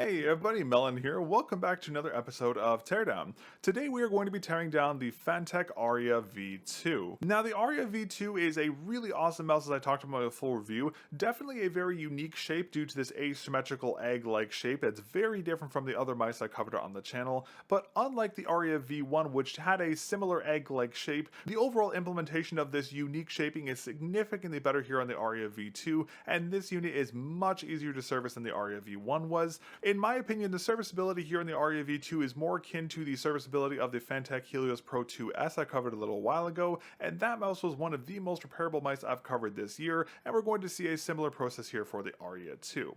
Hey everybody, Melon here. Welcome back to another episode of Teardown. Today we are going to be tearing down the FANTECH Aria V2. Now the Aria V2 is a really awesome mouse as I talked about in a full review. Definitely a very unique shape due to this asymmetrical egg-like shape that's very different from the other mice I covered on the channel. But unlike the Aria V1, which had a similar egg-like shape, the overall implementation of this unique shaping is significantly better here on the Aria V2, and this unit is much easier to service than the Aria V1 was. In my opinion, the serviceability here in the Aria V2 is more akin to the serviceability of the FANTECH Helios Pro 2S I covered a little while ago, and that mouse was one of the most repairable mice I've covered this year, and we're going to see a similar process here for the Aria 2.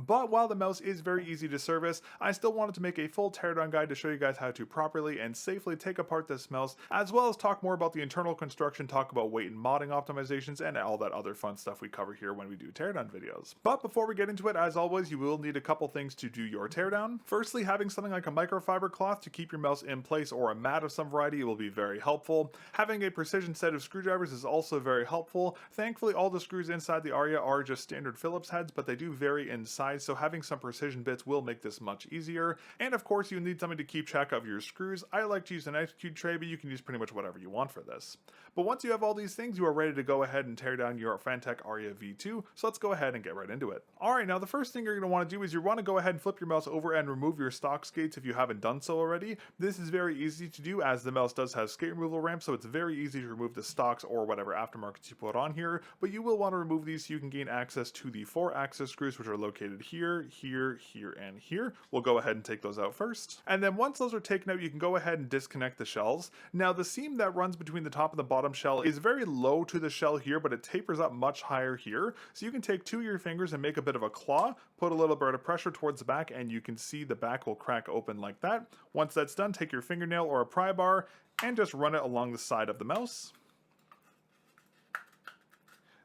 But while the mouse is very easy to service, I still wanted to make a full teardown guide to show you guys how to properly and safely take apart this mouse, as well as talk more about the internal construction, talk about weight and modding optimizations, and all that other fun stuff we cover here when we do teardown videos. But before we get into it, as always, you will need a couple things to do your teardown. Firstly, having something like a microfiber cloth to keep your mouse in place or a mat of some variety will be very helpful. Having a precision set of screwdrivers is also very helpful. Thankfully, all the screws inside the Aria are just standard Phillips heads, but they do vary in size, so having some precision bits will make this much easier. And of course, you need something to keep track of your screws. I like to use an ice cube tray, but you can use pretty much whatever you want for this. But once you have all these things, you are ready to go ahead and tear down your FANTECH Aria V2, so let's go ahead and get right into it. Alright, now the first thing you're going to want to do is you want to go ahead and flip your mouse over and remove your stock skates if you haven't done so already. This is very easy to do as the mouse does have skate removal ramps, so it's very easy to remove the stocks or whatever aftermarkets you put on here, but you will want to remove these so you can gain access to the 4-axis screws, which are located here, here, and here. We'll go ahead and take those out first. And then once those are taken out, you can go ahead and disconnect the shells. Now the seam that runs between the top and the bottom shell is very low to the shell here, but it tapers up much higher here. So you can take two of your fingers and make a bit of a claw, put a little bit of pressure towards the back, and you can see the back will crack open like that. Once that's done, take your fingernail or a pry bar and just run it along the side of the mouse.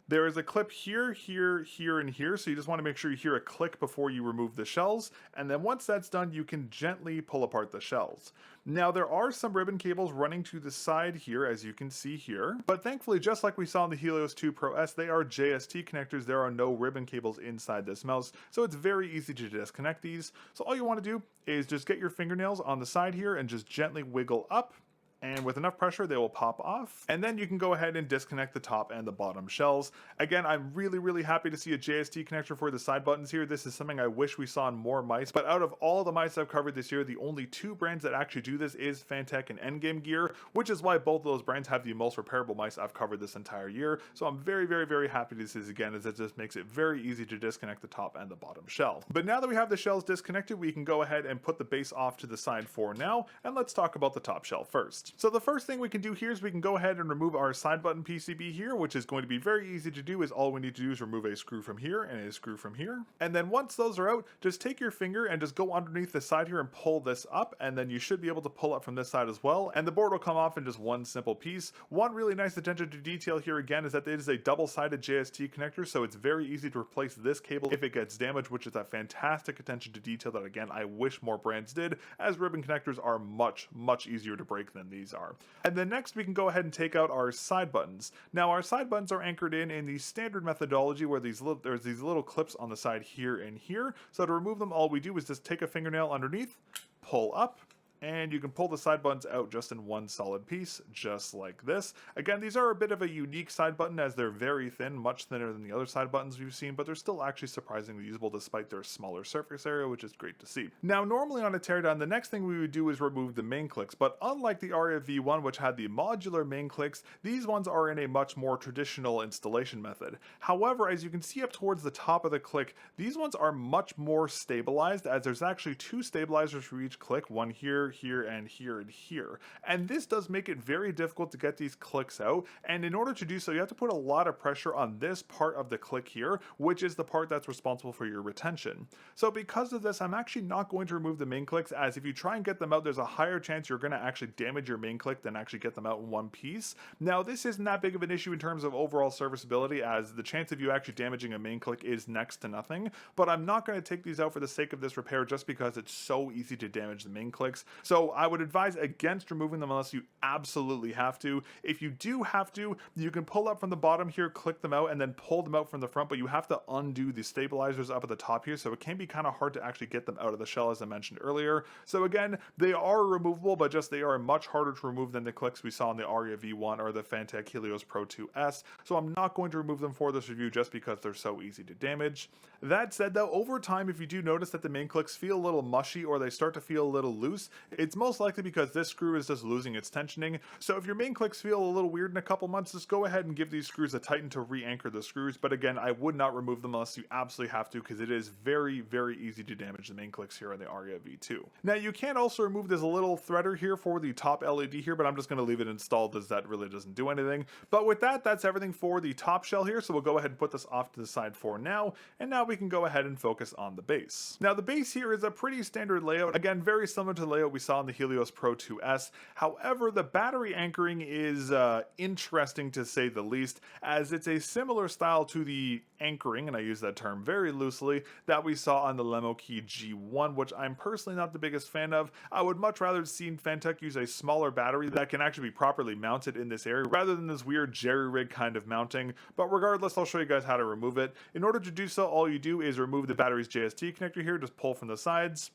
There is a clip here, here, and here, so you just want to make sure you hear a click before you remove the shells, and then once that's done, you can gently pull apart the shells. Now, there are some ribbon cables running to the side here, as you can see here, but thankfully, just like we saw in the Helios 2 Pro S, they are JST connectors. There are no ribbon cables inside this mouse, so it's very easy to disconnect these. So all you want to do is just get your fingernails on the side here and just gently wiggle up, and with enough pressure they will pop off, and then you can go ahead and disconnect the top and the bottom shells. Again, I'm really happy to see a JST connector for the side buttons here. This is something I wish we saw in more mice, but out of all the mice I've covered this year, the only two brands that actually do this is FANTECH and Endgame Gear, which is why both of those brands have the most repairable mice I've covered this entire year. So I'm very happy to see this again, as it just makes it very easy to disconnect the top and the bottom shell. But now that we have the shells disconnected, we can go ahead and put the base off to the side for now, and let's talk about the top shell first. So the first thing we can do here is we can go ahead and remove our side button PCB here, which is going to be very easy to do, as all we need to do is remove a screw from here and a screw from here. And then once those are out, just take your finger and just go underneath the side here and pull this up, and then you should be able to pull up from this side as well, and the board will come off in just one simple piece. One really nice attention to detail here again is that it is a double-sided JST connector, so it's very easy to replace this cable if it gets damaged, which is a fantastic attention to detail that again I wish more brands did, as ribbon connectors are much easier to break than these are. And then next we can go ahead and take out our side buttons. Now our side buttons are anchored in the standard methodology where there's these little clips on the side here and here. So to remove them, all we do is just take a fingernail underneath, pull up, and you can pull the side buttons out just in one solid piece, just like this. Again, these are a bit of a unique side button as they're very thin, much thinner than the other side buttons we've seen, but they're still actually surprisingly usable despite their smaller surface area, which is great to see. Now, normally on a teardown, the next thing we would do is remove the main clicks, but unlike the Aria V1, which had the modular main clicks, these ones are in a much more traditional installation method. However, as you can see up towards the top of the click, these ones are much more stabilized, as there's actually two stabilizers for each click, one here, and here. And this does make it very difficult to get these clicks out, and in order to do so, you have to put a lot of pressure on this part of the click here, which is the part that's responsible for your retention. So because of this, I'm actually not going to remove the main clicks, as if you try and get them out, there's a higher chance you're going to actually damage your main click than actually get them out in one piece. Now, this isn't that big of an issue in terms of overall serviceability, as the chance of you actually damaging a main click is next to nothing, but I'm not going to take these out for the sake of this repair just because it's so easy to damage the main clicks. So I would advise against removing them unless you absolutely have to. If you do have to, you can pull up from the bottom here, click them out, and then pull them out from the front, but you have to undo the stabilizers up at the top here, so it can be kind of hard to actually get them out of the shell, as I mentioned earlier. So again, they are removable, but just they are much harder to remove than the clicks we saw in the Aria V1 or the FANTECH Helios Pro 2S, so I'm not going to remove them for this review just because they're so easy to damage. That said though, over time, if you do notice that the main clicks feel a little mushy or they start to feel a little loose, it's most likely because this screw is just losing its tensioning. So if your main clicks feel a little weird in a couple months, just go ahead and give these screws a tighten to re-anchor the screws. But again, I would not remove them unless you absolutely have to, because it is very, very easy to damage the main clicks here on the Aria V2. Now you can also remove this little threader here for the top LED here, but I'm just going to leave it installed as that really doesn't do anything. But with that, that's everything for the top shell here. So we'll go ahead and put this off to the side for now. And now we can go ahead and focus on the base. Now the base here is a pretty standard layout. Again, very similar to the layout we saw in the Helios Pro 2S. However, the battery anchoring is interesting to say the least, as it's a similar style to the anchoring, and I use that term very loosely, that we saw on the Lemokey G1, which I'm personally not the biggest fan of. I would much rather have seen FANTECH use a smaller battery that can actually be properly mounted in this area, rather than this weird jerry-rig kind of mounting. But regardless, I'll show you guys how to remove it. In order to do so, all you do is remove the battery's JST connector here, just pull from the sides,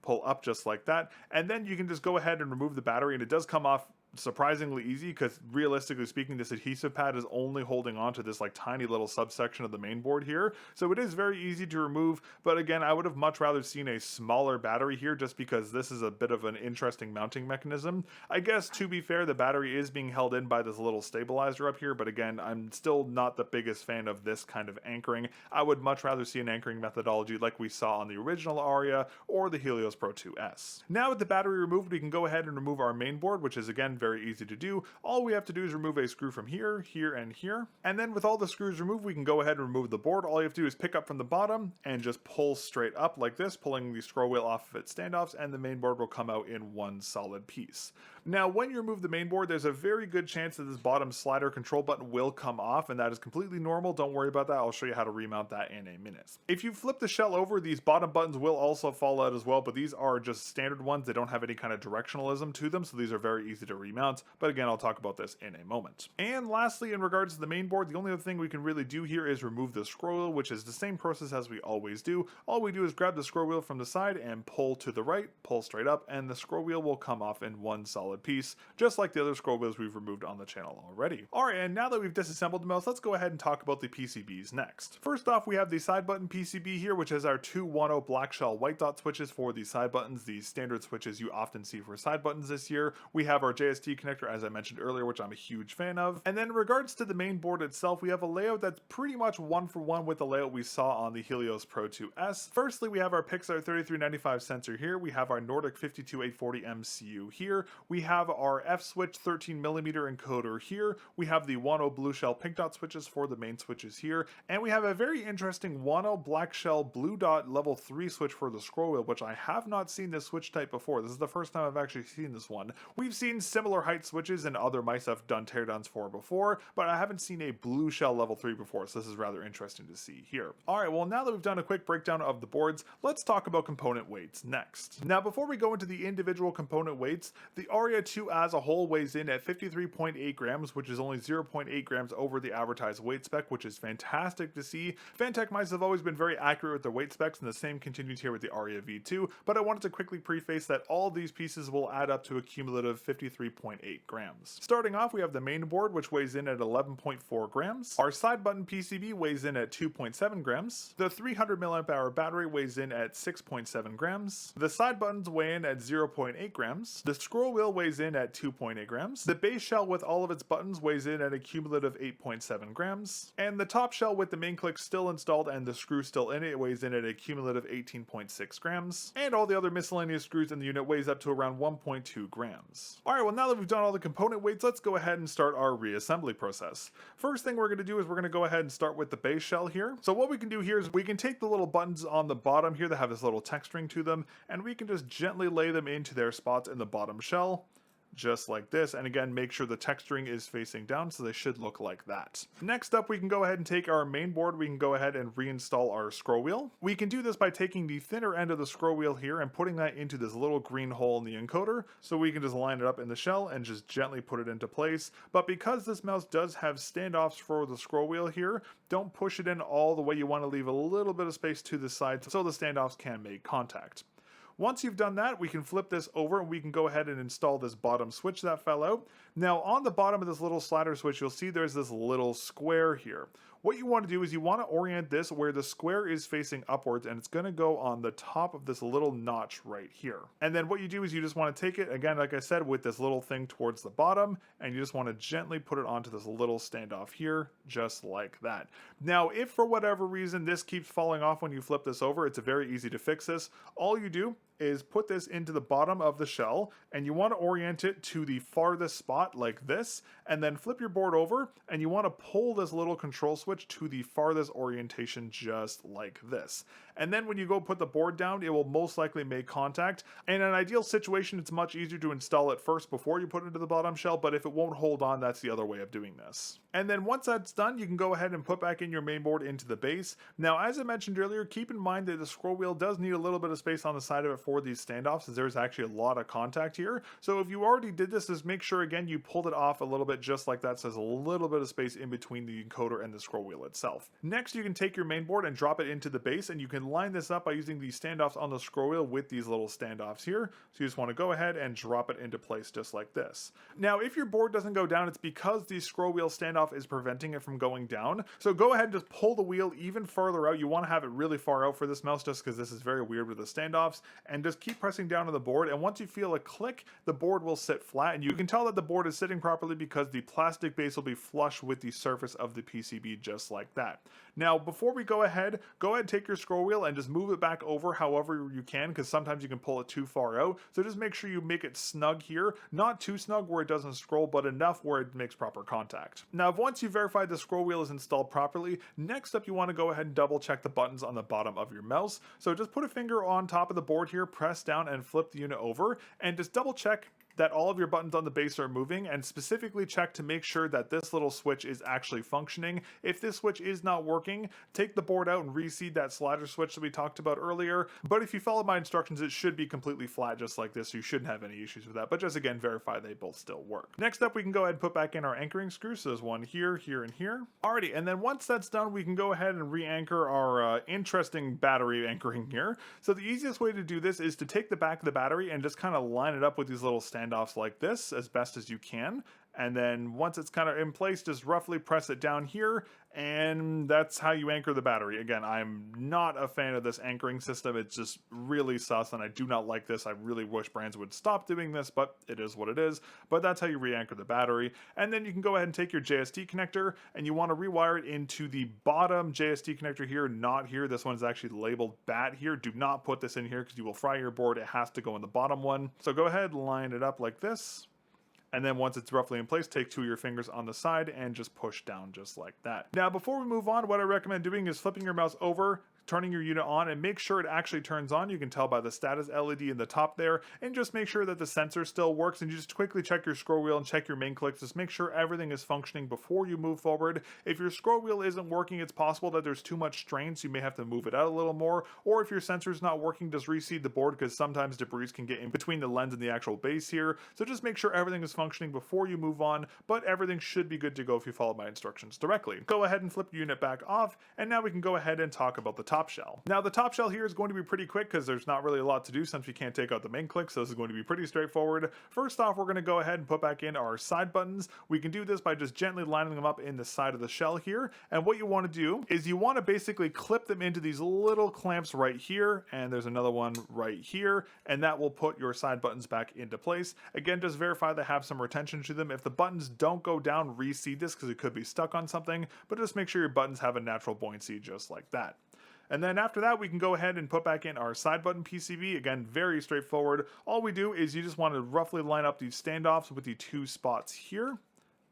pull up just like that, and then you can just go ahead and remove the battery, and it does come off surprisingly easy, because realistically speaking, this adhesive pad is only holding on to this like tiny little subsection of the main board here, so it is very easy to remove. But again, I would have much rather seen a smaller battery here, just because this is a bit of an interesting mounting mechanism. I guess to be fair, the battery is being held in by this little stabilizer up here, but again, I'm still not the biggest fan of this kind of anchoring. I would much rather see an anchoring methodology like we saw on the original Aria or the Helios Pro 2S. Now with the battery removed, we can go ahead and remove our main board, which is again very easy to do. All we have to do is remove a screw from here, here, and here. And then with all the screws removed, we can go ahead and remove the board. All you have to do is pick up from the bottom and just pull straight up like this, pulling the scroll wheel off of its standoffs, and the main board will come out in one solid piece. Now, when you remove the main board, there's a very good chance that this bottom slider control button will come off, and that is completely normal. Don't worry about that. I'll show you how to remount that in a minute. If you flip the shell over, these bottom buttons will also fall out as well, but these are just standard ones. They don't have any kind of directionalism to them, so these are very easy to remount. But again, I'll talk about this in a moment. And lastly, in regards to the main board, the only other thing we can really do here is remove the scroll wheel, which is the same process as we always do. All we do is grab the scroll wheel from the side and pull to the right, pull straight up, and the scroll wheel will come off in one solid piece, just like the other scroll wheels we've removed on the channel already. Alright, and now that we've disassembled the mouse, let's go ahead and talk about the PCBs next. First off, we have the side button PCB here, which is our two 1.0 black shell white dot switches for the side buttons, the standard switches you often see for side buttons this year. We have our JST connector, as I mentioned earlier, which I'm a huge fan of. And then in regards to the main board itself, we have a layout that's pretty much one for one with the layout we saw on the Helios Pro 2S. Firstly, we have our Pixar 3395 sensor here. We have our Nordic 52840 MCU here. We have our F-switch 13mm encoder here. We have the 1.0 blue shell pink dot switches for the main switches here. And we have a very interesting 1.0 black shell blue dot level 3 switch for the scroll wheel, which I have not seen this switch type before. This is the first time I've actually seen this one. We've seen similar height switches and other mice I've done teardowns for before, but I haven't seen a blue shell level 3 before, so this is rather interesting to see here. Alright, well now that we've done a quick breakdown of the boards, let's talk about component weights next. Now before we go into the individual component weights, the Aria 2 as a whole weighs in at 53.8 grams, which is only 0.8 grams over the advertised weight spec, which is fantastic to see. FANTECH mice have always been very accurate with their weight specs, and the same continues here with the Aria V2, but I wanted to quickly preface that all these pieces will add up to a cumulative 53.8 grams. Starting off, we have the main board, which weighs in at 11.4 grams. Our side button PCB weighs in at 2.7 grams. The 300 mAh battery weighs in at 6.7 grams. The side buttons weigh in at 0.8 grams. The scroll wheel weighs in at 2.8 grams. The base shell with all of its buttons weighs in at a cumulative 8.7 grams. And the top shell with the main click still installed and the screw still in it weighs in at a cumulative 18.6 grams. And all the other miscellaneous screws in the unit weighs up to around 1.2 grams. Alright, well now that we've done all the component weights, let's go ahead and start our reassembly process. First thing we're going to do is we're going to go ahead and start with the base shell here. So what we can do here is we can take the little buttons on the bottom here that have this little texturing to them, and we can just gently lay them into their spots in the bottom shell, just like this. And again, make sure the texturing is facing down, so they should look like that. Next up, we can go ahead and take our main board. We can go ahead and reinstall our scroll wheel. We can do this by taking the thinner end of the scroll wheel here and putting that into this little green hole in the encoder, so we can just line it up in the shell and just gently put it into place. But because this mouse does have standoffs for the scroll wheel here, don't push it in all the way. You want to leave a little bit of space to the side so the standoffs can make contact. Once you've done that, we can flip this over and we can go ahead and install this bottom switch that fell out. Now on the bottom of this little slider switch, you'll see there's this little square here. What you want to do is you want to orient this where the square is facing upwards, and it's going to go on the top of this little notch right here. And then what you do is you just want to take it, again, like I said, with this little thing towards the bottom, and you just want to gently put it onto this little standoff here, just like that. Now, if for whatever reason this keeps falling off when you flip this over, it's very easy to fix this. All you do is put this into the bottom of the shell, and you want to orient it to the farthest spot like this, and then flip your board over, and you want to pull this little control switch to the farthest orientation just like this. And then when you go put the board down, it will most likely make contact. In an ideal situation, it's much easier to install it first before you put it into the bottom shell, but if it won't hold on, that's the other way of doing this. And then once that's done, you can go ahead and put back in your main board into the base. Now, as I mentioned earlier, keep in mind that the scroll wheel does need a little bit of space on the side of it for these standoffs, as there's actually a lot of contact here. So if you already did this, just make sure again you pulled it off a little bit just like that, so there's a little bit of space in between the encoder and the scroll wheel itself. Next, you can take your main board and drop it into the base, and you can line this up by using the standoffs on the scroll wheel with these little standoffs here. So you just want to go ahead and drop it into place just like this. Now, if your board doesn't go down, it's because the scroll wheel standoff is preventing it from going down. So go ahead and just pull the wheel even farther out. You want to have it really far out for this mouse just because this is very weird with the standoffs, and just keep pressing down on the board, and once you feel a click, the board will sit flat, and you can tell that the board is sitting properly because the plastic base will be flush with the surface of the PCB just like that. Now, before we go ahead and take your scroll wheel and just move it back over however you can, because sometimes you can pull it too far out. So just make sure you make it snug here, not too snug where it doesn't scroll, but enough where it makes proper contact. Now, once you verify the scroll wheel is installed properly, next up you want to go ahead and double check the buttons on the bottom of your mouse. So just put a finger on top of the board here, press down and flip the unit over, and just double check that all of your buttons on the base are moving, and specifically check to make sure that this little switch is actually functioning. If this switch is not working, take the board out and reseat that slider switch that we talked about earlier. But if you follow my instructions, it should be completely flat just like this, so you shouldn't have any issues with that. But just again, verify they both still work. Next up, we can go ahead and put back in our anchoring screws. So there's one here, here, and here. Alrighty, and then once that's done, we can go ahead and re-anchor our interesting battery anchoring here. So the easiest way to do this is to take the back of the battery and just kind of line it up with these little standoffs like this as best as you can. And then once it's kind of in place, just roughly press it down here, and that's how you anchor the battery. Again, I'm not a fan of this anchoring system. It's just really sus, and I do not like this. I really wish brands would stop doing this, but it is what it is. But that's how you re-anchor the battery. And then you can go ahead and take your JST connector, and you want to rewire it into the bottom JST connector here, not here. This one's actually labeled BAT here. Do not put this in here because you will fry your board. It has to go in the bottom one. So go ahead, line it up like this. And then once it's roughly in place, take two of your fingers on the side and just push down just like that. Now, before we move on, what I recommend doing is flipping your mouse over, turning your unit on, and make sure it actually turns on. You can tell by the status LED in the top there, and just make sure that the sensor still works, and you just quickly check your scroll wheel and check your main clicks. Just make sure everything is functioning before you move forward. If your scroll wheel isn't working, it's possible that there's too much strain, so you may have to move it out a little more, or if your sensor is not working, just reseat the board, because sometimes debris can get in between the lens and the actual base here. So just make sure everything is functioning before you move on, but everything should be good to go if you follow my instructions directly. Go ahead and flip your unit back off, and now we can go ahead and talk about the top shell. Now, the top shell here is going to be pretty quick because there's not really a lot to do since we can't take out the main click, so this is going to be pretty straightforward. First off, we're going to go ahead and put back in our side buttons. We can do this by just gently lining them up in the side of the shell here, and what you want to do is you want to basically clip them into these little clamps right here, and there's another one right here, and that will put your side buttons back into place. Again, just verify they have some retention to them. If the buttons don't go down, reseat this because it could be stuck on something, but just make sure your buttons have a natural buoyancy just like that. And then after that, we can go ahead and put back in our side button PCB. Again, very straightforward. All we do is you just want to roughly line up these standoffs with the two spots here.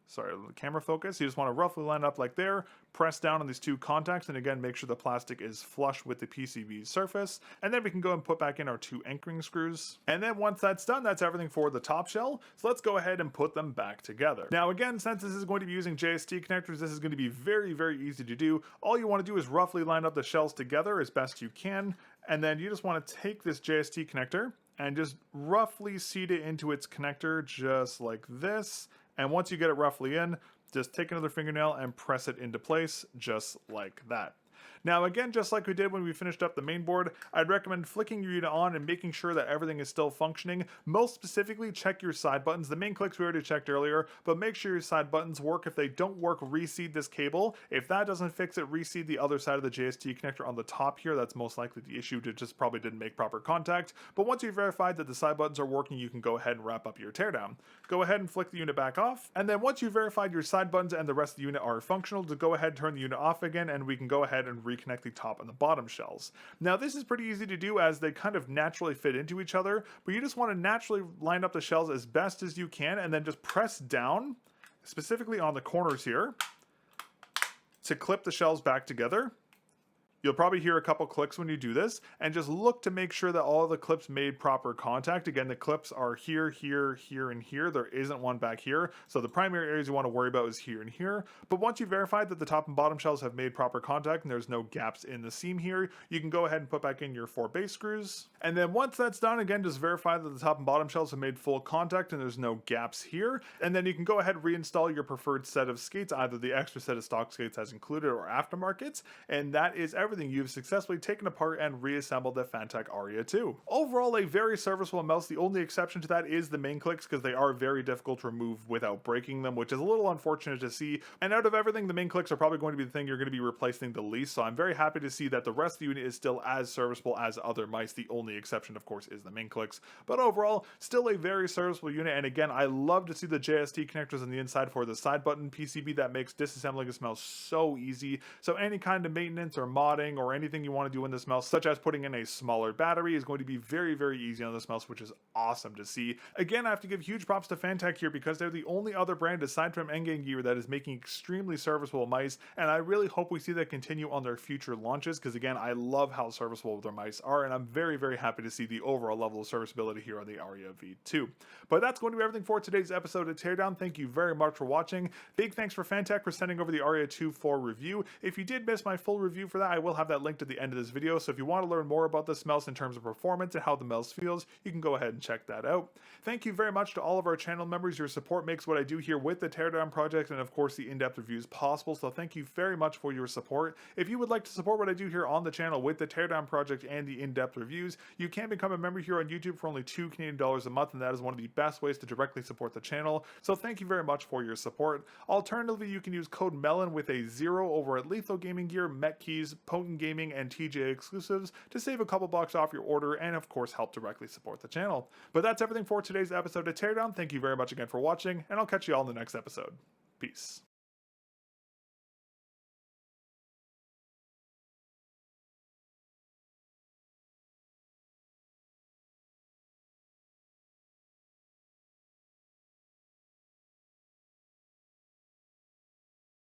sorry, the camera focus. You just want to roughly line up like there, press down on these two contacts, and again, make sure the plastic is flush with the PCB surface, and then we can go and put back in our 2 anchoring screws. And then once that's done, that's everything for the top shell. So let's go ahead and put them back together. Now again, since this is going to be using JST connectors, this is going to be very, very easy to do. All you want to do is roughly line up the shells together as best you can, and then you just want to take this JST connector and just roughly seat it into its connector just like this. And once you get it roughly in, just take another fingernail and press it into place just like that. Now again, just like we did when we finished up the main board, I'd recommend flicking your unit on and making sure that everything is still functioning. Most specifically, check your side buttons. The main clicks we already checked earlier, but make sure your side buttons work. If they don't work, reseed this cable. If that doesn't fix it, reseed the other side of the JST connector on the top here. That's most likely the issue, it just probably didn't make proper contact. But once you've verified that the side buttons are working, you can go ahead and wrap up your teardown. Go ahead and flick the unit back off, and then once you've verified your side buttons and the rest of the unit are functional, to go ahead and turn the unit off again, and we can go ahead and reconnect the top and the bottom shells. Now this is pretty easy to do as they kind of naturally fit into each other, but you just want to naturally line up the shells as best as you can, and then just press down, specifically on the corners here, to clip the shells back together. You'll probably hear a couple clicks when you do this, and just look to make sure that all the clips made proper contact. Again, the clips are here, here, here, and here. There isn't one back here, so the primary areas you want to worry about is here and here. But once you've verified that the top and bottom shells have made proper contact and there's no gaps in the seam here, you can go ahead and put back in your 4 base screws. And then once that's done, again, just verify that the top and bottom shells have made full contact and there's no gaps here. And then you can go ahead and reinstall your preferred set of skates, either the extra set of stock skates as included or aftermarkets. And that is everything. You've successfully taken apart and reassembled the FANTECH Aria 2. Overall, a very serviceable mouse. The only exception to that is the main clicks, because they are very difficult to remove without breaking them, which is a little unfortunate to see. And out of everything, the main clicks are probably going to be the thing you're going to be replacing the least, so I'm very happy to see that the rest of the unit is still as serviceable as other mice. The only exception, of course, is the main clicks. But overall, still a very serviceable unit, and again, I love to see the JST connectors on the inside for the side button PCB. That makes disassembling this mouse so easy. So any kind of maintenance or modding or anything you want to do in this mouse, such as putting in a smaller battery, is going to be very, very easy on this mouse, which is awesome to see. Again, I have to give huge props to FANTECH here, because they're the only other brand aside from Endgame Gear that is making extremely serviceable mice, and I really hope we see that continue on their future launches, because again, I love how serviceable their mice are, and I'm very, very happy to see the overall level of serviceability here on the Aria V2. But that's going to be everything for today's episode of Teardown. Thank you very much for watching. Big thanks for FANTECH for sending over the Aria 2 for review. If you did miss my full review for that, I will have that linked at the end of this video, so if you want to learn more about this mouse in terms of performance and how the mouse feels, you can go ahead and check that out. Thank you very much to all of our channel members. Your support makes what I do here with the Teardown project and of course the in-depth reviews possible, so thank you very much for your support. If you would like to support what I do here on the channel with the Teardown project and the in-depth reviews, you can become a member here on YouTube for only $2 Canadian a month, and that is one of the best ways to directly support the channel, so thank you very much for your support. Alternatively, you can use code MELON with a 0 over at Lethal Gaming Gear, Met Keys, Potent Gaming, and TJ Exclusives to save a couple bucks off your order and of course help directly support the channel. But that's everything for today's episode of Teardown. Thank you very much again for watching, and I'll catch you all in the next episode. Peace.